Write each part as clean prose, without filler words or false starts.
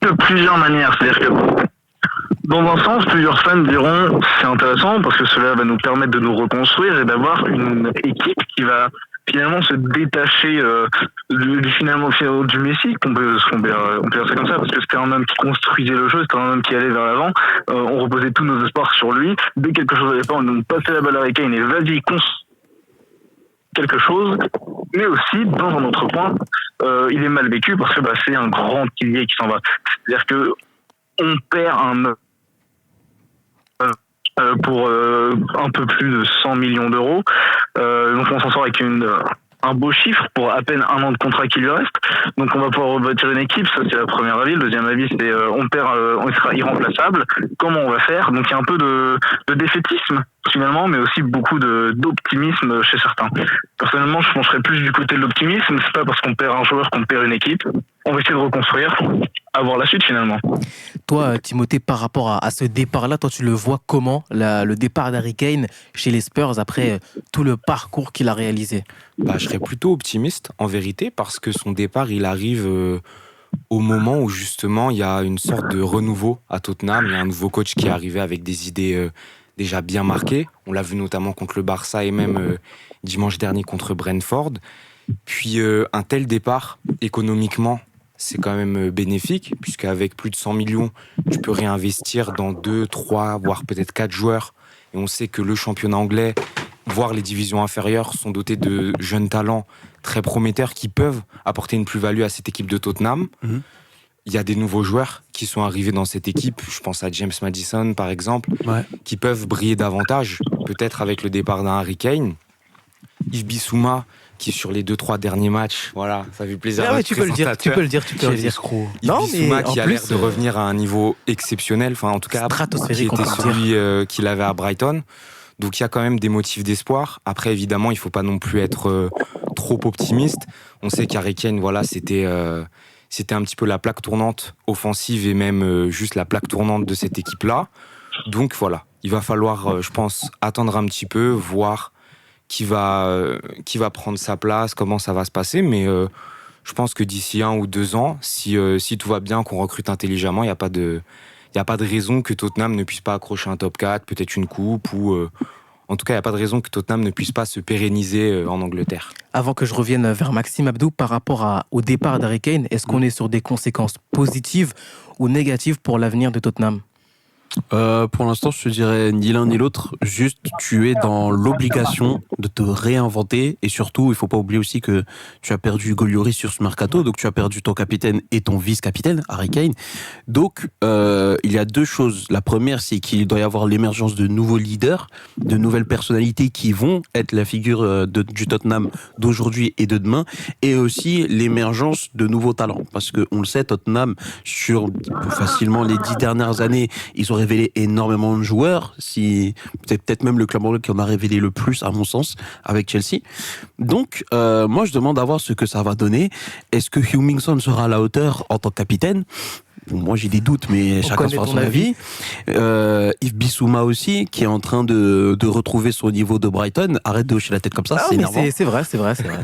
de plusieurs manières. C'est-à-dire que, dans un sens, plusieurs fans diront c'est intéressant parce que cela va nous permettre de nous reconstruire et d'avoir une équipe qui va finalement se détacher du Messi, on peut dire ça comme ça, parce que c'était un homme qui construisait le jeu, c'était un homme qui allait vers l'avant, on reposait tous nos espoirs sur lui. Dès que quelque chose n'allait pas, on nous passait la balle à Harry Kane et vas-y, quelque chose, mais aussi, dans un autre point, il est mal vécu parce que c'est un grand pilier qui s'en va. C'est-à-dire que on perd pour un peu plus de 100 millions d'euros. Donc on s'en sort avec un beau chiffre pour à peine un an de contrat qui lui reste. Donc on va pouvoir rebâtir une équipe, ça c'est la première avis. Le deuxième avis c'est on sera irremplaçable. Comment on va faire? Donc il y a un peu de défaitisme finalement, mais aussi beaucoup d'optimisme chez certains. Personnellement, je pencherais plus du côté de l'optimisme. C'est pas parce qu'on perd un joueur qu'on perd une équipe. On va essayer de reconstruire, avoir la suite finalement. Toi, Timothée, par rapport à ce départ-là, toi tu le vois comment, le départ d'Harry Kane chez les Spurs après tout le parcours qu'il a réalisé? Je serais plutôt optimiste en vérité parce que son départ il arrive au moment où justement il y a une sorte de renouveau à Tottenham. Il y a un nouveau coach qui est arrivé avec des idées déjà bien marquées. On l'a vu notamment contre le Barça et même dimanche dernier contre Brentford. Puis un tel départ économiquement, c'est quand même bénéfique, puisqu'avec plus de 100 millions, tu peux réinvestir dans 2, 3, voire peut-être 4 joueurs. Et on sait que le championnat anglais, voire les divisions inférieures, sont dotés de jeunes talents très prometteurs qui peuvent apporter une plus-value à cette équipe de Tottenham. Il y a des nouveaux joueurs qui sont arrivés dans cette équipe, je pense à James Maddison par exemple, qui peuvent briller davantage, peut-être avec le départ d'un Harry Kane. Yves Bissouma, qui sur les 2-3 derniers matchs, voilà, ça fait plaisir à tu peux le dire. Yves Bissouma qui a l'air de revenir à un niveau exceptionnel, enfin en tout cas qui était celui qu'il avait à Brighton. Donc il y a quand même des motifs d'espoir. Après évidemment, il faut pas non plus être trop optimiste. On sait qu'Harry Kane, voilà, c'était un petit peu la plaque tournante offensive et même juste la plaque tournante de cette équipe-là. Donc voilà, il va falloir, je pense, attendre un petit peu, voir qui va prendre sa place, comment ça va se passer, mais je pense que d'ici 1 ou 2 ans, si tout va bien, qu'on recrute intelligemment, il n'y a pas de raison que Tottenham ne puisse pas accrocher un top 4, peut-être une coupe, ou en tout cas, il n'y a pas de raison que Tottenham ne puisse pas se pérenniser en Angleterre. Avant que je revienne vers Maxime Abdou, par rapport au départ d'Harry Kane, est-ce qu'on est sur des conséquences positives ou négatives pour l'avenir de Tottenham ? Pour l'instant, je te dirais ni l'un ni l'autre. Juste, tu es dans l'obligation de te réinventer. Et surtout, il faut pas oublier aussi que tu as perdu Hugo Lloris sur ce mercato. Donc, tu as perdu ton capitaine et ton vice-capitaine, Harry Kane. Donc, il y a 2 choses. La première, c'est qu'il doit y avoir l'émergence de nouveaux leaders, de nouvelles personnalités qui vont être la figure du Tottenham d'aujourd'hui et de demain. Et aussi l'émergence de nouveaux talents. Parce que on le sait, Tottenham, sur facilement les 10 dernières années, ils ont révélé énormément de joueurs, c'est peut-être même le club anglais qui en a révélé le plus à mon sens avec Chelsea. Donc moi je demande à voir ce que ça va donner. Est-ce que Heung-min Son sera à la hauteur en tant que capitaine? Moi j'ai des doutes, mais chacun fera son avis. Yves Bissouma aussi, qui est en train de retrouver son niveau de Brighton. Arrête de hocher la tête comme ça, c'est énervant. C'est vrai.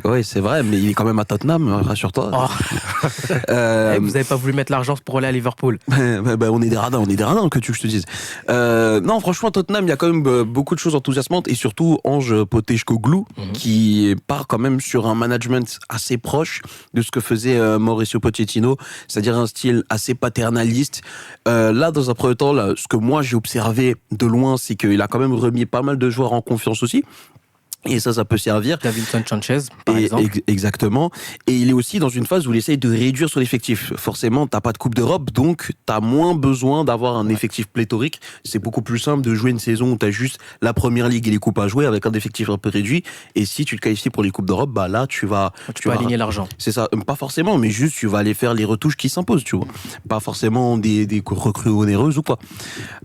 Oui, c'est vrai, mais il est quand même à Tottenham, rassure-toi. Vous n'avez pas voulu mettre l'argent pour aller à Liverpool. On est des radins, que tu que je te dise. Non, franchement, Tottenham, il y a quand même beaucoup de choses enthousiasmantes, et surtout Ange Postecoglou, qui part quand même sur un management assez proche de ce que faisait Mauricio Pochettino, c'est-à-dire un style assez paternaliste. Là, dans un premier temps, là, ce que moi j'ai observé de loin, c'est qu'il a quand même remis pas mal de joueurs en confiance aussi. Et ça peut servir. Davinson Sanchez, par exemple. Exactement. Et il est aussi dans une phase où il essaye de réduire son effectif. Forcément, t'as pas de Coupe d'Europe, donc t'as moins besoin d'avoir un effectif pléthorique. C'est beaucoup plus simple de jouer une saison où t'as juste la Première Ligue et les coupes à jouer avec un effectif un peu réduit. Et si tu te qualifies pour les Coupes d'Europe, là, tu vas aligner l'argent. C'est ça. Pas forcément, mais juste, tu vas aller faire les retouches qui s'imposent, tu vois. Pas forcément des recrues onéreuses ou quoi.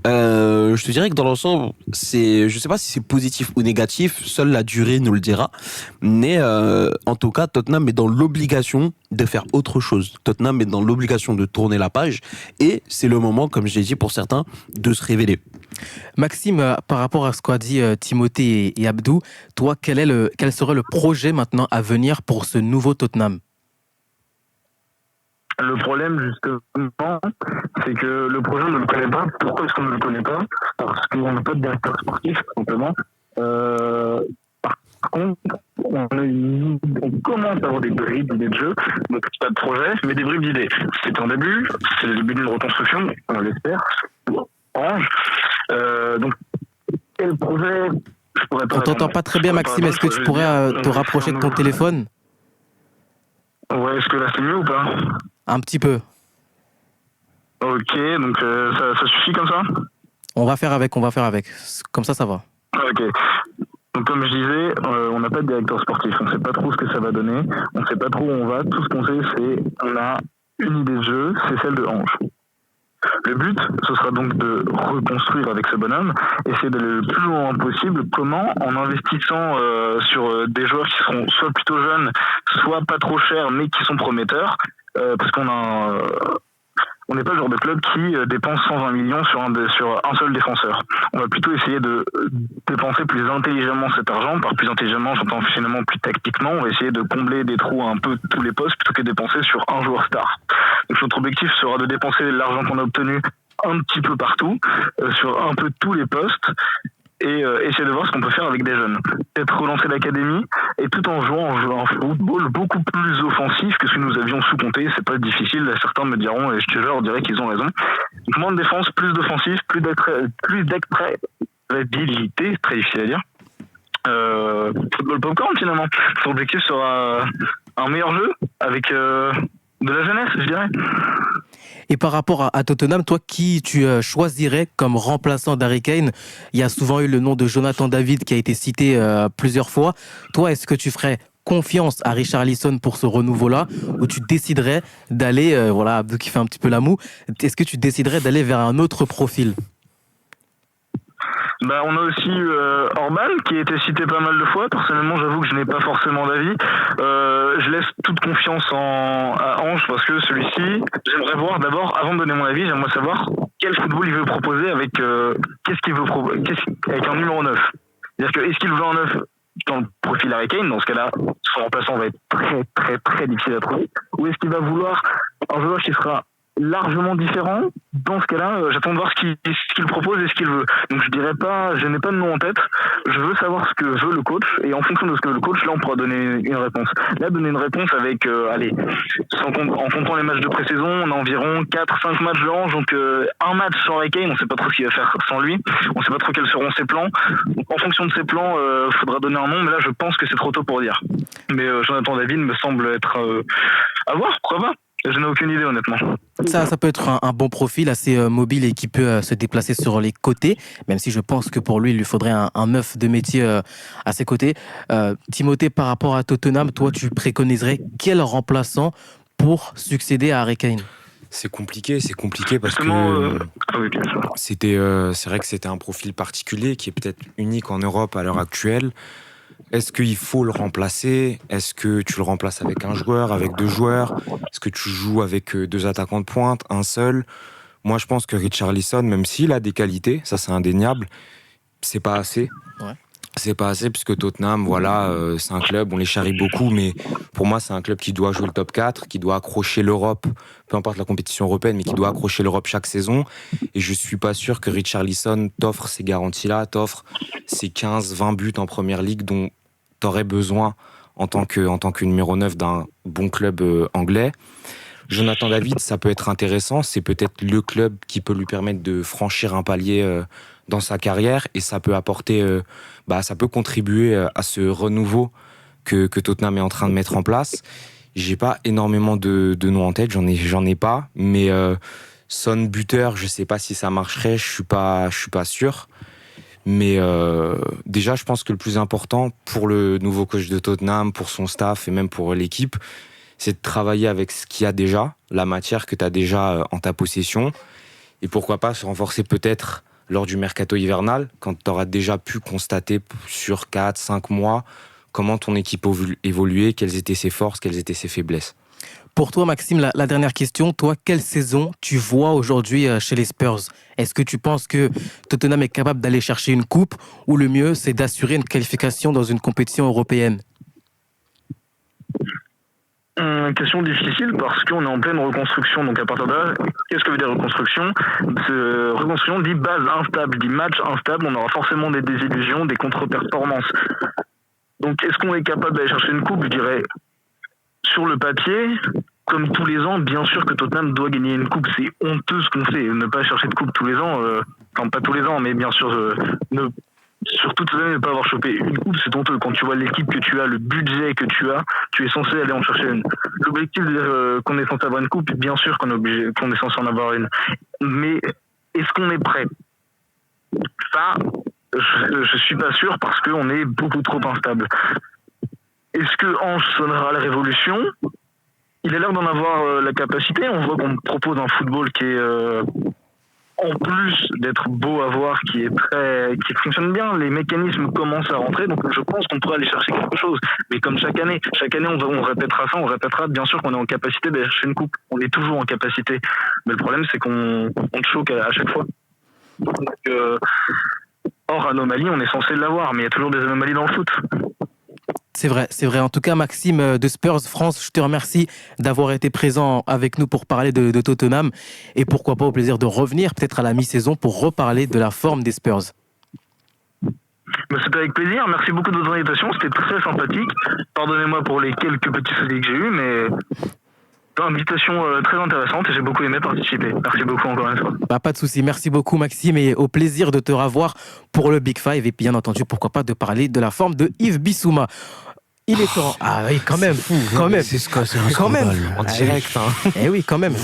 Je te dirais que dans l'ensemble, je sais pas si c'est positif ou négatif. Seule la durée nous le dira, mais en tout cas Tottenham est dans l'obligation de faire autre chose. Tottenham est dans l'obligation de tourner la page, et c'est le moment, comme je l'ai dit pour certains, de se révéler. Maxime, par rapport à ce qu'a dit Timothée et Abdou, toi, quel serait le projet maintenant à venir pour ce nouveau Tottenham ? Le problème, justement, c'est que le projet, on ne le connaît pas. Pourquoi est-ce qu'on ne le connaît pas? Parce qu'on n'a pas de directeur sportif, tout simplement. Par contre, on commence à avoir des bribes d'idées de jeu, donc pas de projet, mais des bribes d'idées. C'est un début, c'est le début d'une reconstruction, on l'espère. Orange. Donc, quel projet je pourrais pas On t'entend répondre. pas très bien, Maxime. Est-ce que tu pourrais te rapprocher de ton téléphone? Ouais, est-ce que là c'est mieux ou pas? Un petit peu. Ok, donc ça suffit comme ça? On va faire avec. Comme ça va. Ok. Donc comme je disais, on n'a pas de directeur sportif, on ne sait pas trop ce que ça va donner, on ne sait pas trop où on va, tout ce qu'on sait c'est on a une idée de jeu, c'est celle de Ange. Le but, ce sera donc de reconstruire avec ce bonhomme, essayer d'aller le plus loin possible. Comment? En investissant sur des joueurs qui seront soit plutôt jeunes, soit pas trop chers, mais qui sont prometteurs, parce on n'est pas le genre de club qui dépense 120 millions sur un seul défenseur. On va plutôt essayer de dépenser plus intelligemment cet argent. Par plus intelligemment, j'entends finalement plus tactiquement. On va essayer de combler des trous à un peu tous les postes plutôt que de dépenser sur un joueur star. Donc notre objectif sera de dépenser l'argent qu'on a obtenu un petit peu partout, sur un peu tous les postes, et essayer de voir ce qu'on peut faire avec des jeunes. Peut-être relancer l'académie, et tout en jouant un football beaucoup plus offensif que ce que nous avions sous-compté. C'est pas difficile, certains me diront, et je te jure, on dirait qu'ils ont raison. Donc, moins de défense, plus d'offensif, plus d'extréabilité, très difficile à dire. Football popcorn finalement. Son objectif sera un meilleur jeu avec de la jeunesse, je dirais. Et par rapport à Tottenham, toi, qui tu choisirais comme remplaçant d'Harry Kane? Il y a souvent eu le nom de Jonathan David qui a été cité plusieurs fois. Toi, est-ce que tu ferais confiance à Richarlison pour ce renouveau-là, ou tu déciderais d'aller, voilà, Abdou qui fait un petit peu la moue, est-ce que tu déciderais d'aller vers un autre profil? Bah, on a aussi Orban qui a été cité pas mal de fois. Personnellement, j'avoue que je n'ai pas forcément d'avis. Je laisse toute confiance à Ange parce que celui-ci, j'aimerais voir d'abord, avant de donner mon avis, j'aimerais savoir quel football il veut proposer avec avec un numéro 9. C'est-à-dire que est-ce qu'il veut un 9 dans le profil Harry Kane? Dans ce cas-là, son remplaçant va être très très très difficile à trouver. Ou est-ce qu'il va vouloir un joueur qui sera largement différent? Dans ce cas-là, j'attends de voir ce qu'il propose et ce qu'il veut. Donc je n'ai pas de nom en tête. Je veux savoir ce que veut le coach, et en fonction de ce que veut le coach, là on pourra donner une réponse. Là, donner une réponse avec, en comptant les matchs de pré-saison, on a environ 4-5 matchs de Ange, donc un match sans Harry Kane, on ne sait pas trop ce qu'il va faire sans lui, on ne sait pas trop quels seront ses plans. Donc, en fonction de ses plans, faudra donner un nom, mais là je pense que c'est trop tôt pour dire. Mais Jonathan David me semble être à voir, pourquoi pas. Je n'ai aucune idée, honnêtement. Ça peut être un bon profil, assez mobile et qui peut se déplacer sur les côtés, même si je pense que pour lui, il lui faudrait un neuf de métier à ses côtés. Timothée, par rapport à Tottenham, toi, tu préconiserais quel remplaçant pour succéder à Harry Kane? C'est compliqué parce Justement, que oui, bien sûr. c'est vrai que c'était un profil particulier qui est peut-être unique en Europe à l'heure actuelle. Est-ce qu'il faut le remplacer? Est-ce que tu le remplaces avec un joueur, avec deux joueurs? Est-ce que tu joues avec deux attaquants de pointe, un seul? Moi, je pense que Richarlison, même s'il a des qualités, ça c'est indéniable, c'est pas assez. Ouais. C'est pas assez puisque Tottenham, voilà, c'est un club, on les charrie beaucoup, mais pour moi, c'est un club qui doit jouer le top 4, qui doit accrocher l'Europe, peu importe la compétition européenne, mais qui doit accrocher l'Europe chaque saison. Et je suis pas sûr que Richarlison t'offre ces garanties-là, t'offre ces 15-20 buts en première ligue dont t'aurais besoin en tant que numéro 9 d'un bon club anglais. Jonathan David, ça peut être intéressant, c'est peut-être le club qui peut lui permettre de franchir un palier dans sa carrière, et ça peut apporter, ça peut contribuer à ce renouveau que Tottenham est en train de mettre en place. J'ai pas énormément de noms en tête, j'en ai pas, mais Son buteur, je sais pas si ça marcherait, je suis pas sûr. Mais déjà, je pense que le plus important pour le nouveau coach de Tottenham, pour son staff et même pour l'équipe, c'est de travailler avec ce qu'il y a déjà, la matière que tu as déjà en ta possession, et pourquoi pas se renforcer peut-être lors du mercato hivernal, quand tu auras déjà pu constater sur 4-5 mois comment ton équipe évoluait, quelles étaient ses forces, quelles étaient ses faiblesses. Pour toi, Maxime, la dernière question, toi, quelle saison tu vois aujourd'hui chez les Spurs? Est-ce que tu penses que Tottenham est capable d'aller chercher une coupe, ou le mieux, c'est d'assurer une qualification dans une compétition européenne? Question difficile parce qu'on est en pleine reconstruction. Donc à partir de là, qu'est-ce que veut dire reconstruction? Reconstruction dit base instable, dit match instable. On aura forcément des désillusions, des contre-performances. Donc est-ce qu'on est capable d'aller chercher une coupe? Je dirais sur le papier, comme tous les ans, bien sûr que Tottenham doit gagner une coupe. C'est honteux ce qu'on fait. Ne pas chercher de coupe tous les ans, enfin pas tous les ans, mais bien sûr, sur toute l'année, ne pas avoir chopé une coupe, c'est honteux. Quand tu vois l'équipe que tu as, le budget que tu as, tu es censé aller en chercher une. L'objectif de dire qu'on est censé avoir une coupe, bien sûr qu'on est censé en avoir une. Mais est-ce qu'on est prêt? Ça, je suis pas sûr parce qu'on est beaucoup trop instable. Est-ce que Ange sonnera la révolution? Il a l'air d'en avoir la capacité. On voit qu'on propose un football qui est, en plus d'être beau à voir, qui fonctionne bien. Les mécanismes commencent à rentrer, donc je pense qu'on pourrait aller chercher quelque chose. Mais comme chaque année on répétera ça, on répétera bien sûr qu'on est en capacité d'aller chercher une coupe. On est toujours en capacité. Mais le problème, c'est qu'on te choque à chaque fois. Donc, hors anomalie, on est censé l'avoir, mais il y a toujours des anomalies dans le foot. C'est vrai, c'est vrai. En tout cas, Maxime de Spurs France, je te remercie d'avoir été présent avec nous pour parler de Tottenham et pourquoi pas au plaisir de revenir peut-être à la mi-saison pour reparler de la forme des Spurs. C'était avec plaisir. Merci beaucoup de votre invitation. C'était très sympathique. Pardonnez-moi pour les quelques petits soucis que j'ai eus, mais invitation très intéressante et j'ai beaucoup aimé participer. Merci beaucoup encore une fois. Pas de souci. Merci beaucoup, Maxime, et au plaisir de te revoir pour le Big Five et bien entendu, pourquoi pas de parler de la forme de Yves Bissouma. Il est temps. Ah oui, quand même. Quand même. C'est un Quand même. scandale. En direct, hein. Eh oui, quand même.